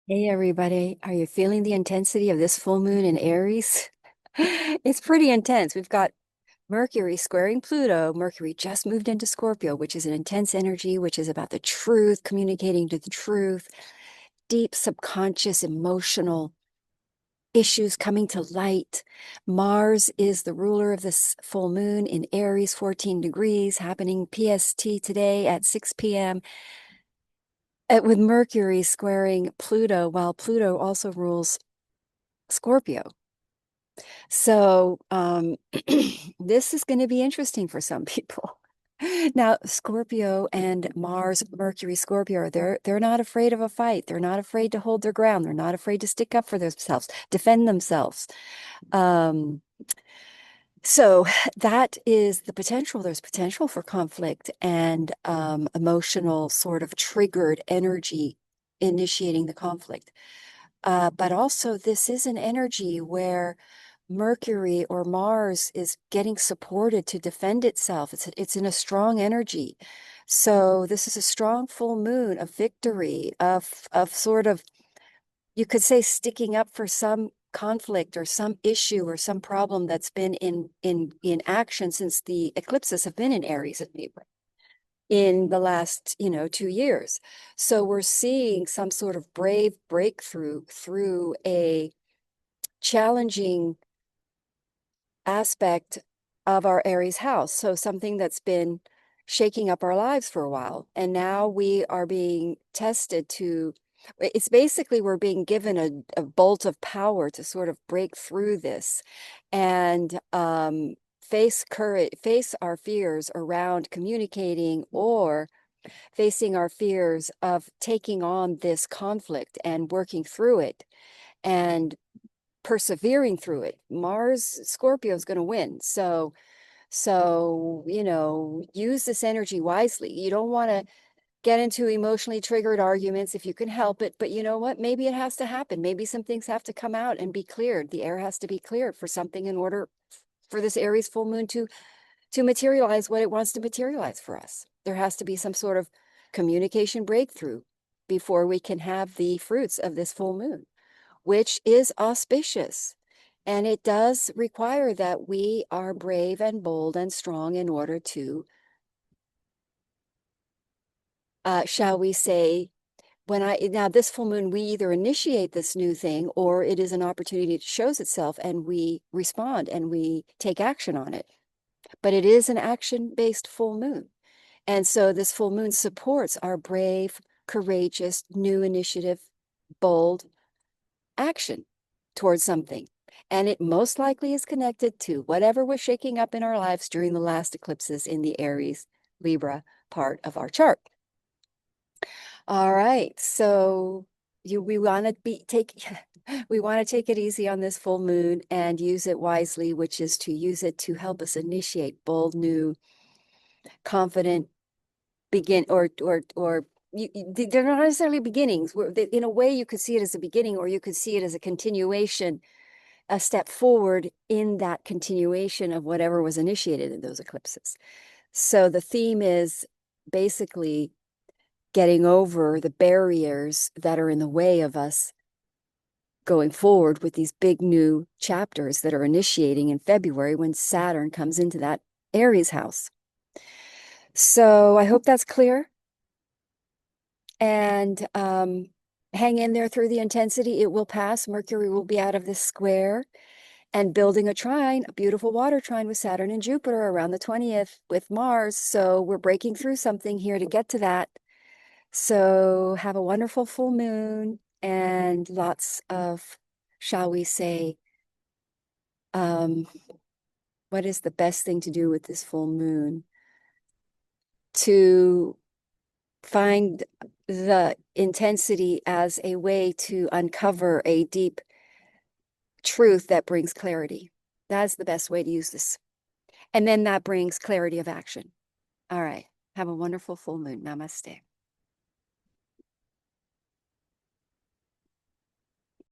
Hey everybody, are you feeling the intensity of this full moon in Aries? It's pretty intense. We've got Mercury squaring Pluto. Mercury just moved into Scorpio, which is an intense energy, which is about the truth, communicating to the truth, deep subconscious emotional issues coming to light. Mars is the ruler of this full moon in Aries, 14 degrees, happening PST today at 6 p.m. With Mercury squaring Pluto, while Pluto also rules Scorpio. So this is going to be interesting for some people. Now, Scorpio and Mars, Mercury, Scorpio, they're not afraid of a fight. They're not afraid to hold their ground. They're not afraid to stick up for themselves, defend themselves. Um, so that is the potential. There's potential for conflict and emotional sort of triggered energy initiating the conflict. But also, this is an energy where Mercury or Mars is getting supported to defend itself. It's in a strong energy. So this is a strong full moon of victory, of sort of, you could say, sticking up for some conflict or some issue or some problem that's been in action since the eclipses have been in Aries and Libra in the last, 2 years. So we're seeing some sort of brave breakthrough through a challenging aspect of our Aries house. So something that's been shaking up our lives for a while. And now we are being tested it's basically we're being given a bolt of power to sort of break through this and face our fears around communicating or facing our fears of taking on this conflict and working through it and persevering through it. Mars Scorpio is going to win. So, use this energy wisely. You don't want to get into emotionally triggered arguments if you can help it, but you know what? Maybe it has to happen. Maybe some things have to come out and be cleared. The air has to be cleared for something in order for this Aries full moon to materialize what it wants to materialize for us. There has to be some sort of communication breakthrough before we can have the fruits of this full moon, which is auspicious. And it does require that we are brave and bold and strong in order to, shall we say, now this full moon, we either initiate this new thing or it is an opportunity that shows itself and we respond and we take action on it. But it is an action-based full moon. And so this full moon supports our brave, courageous, new initiative, bold action towards something. And it most likely is connected to whatever was shaking up in our lives during the last eclipses in the Aries Libra part of our chart. All right, so we want to we want to take it easy on this full moon and use it wisely, which is to use it to help us initiate bold, new, confident begin they're not necessarily beginnings. In a way, you could see it as a beginning, or you could see it as a continuation, a step forward in that continuation of whatever was initiated in those eclipses. So the theme is basically getting over the barriers that are in the way of us going forward with these big new chapters that are initiating in February when Saturn comes into that Aries house. So I hope that's clear. And hang in there through the intensity. It will pass. Mercury will be out of this square and building a trine, a beautiful water trine with Saturn and Jupiter around the 20th with Mars. So we're breaking through something here to get to that. So have a wonderful full moon and lots of, shall we say, um, what is the best thing to do with this full moon? To find the intensity as a way to uncover a deep truth that brings clarity. That's the best way to use this. And then that brings clarity of action. All right. Have a wonderful full moon. Namaste.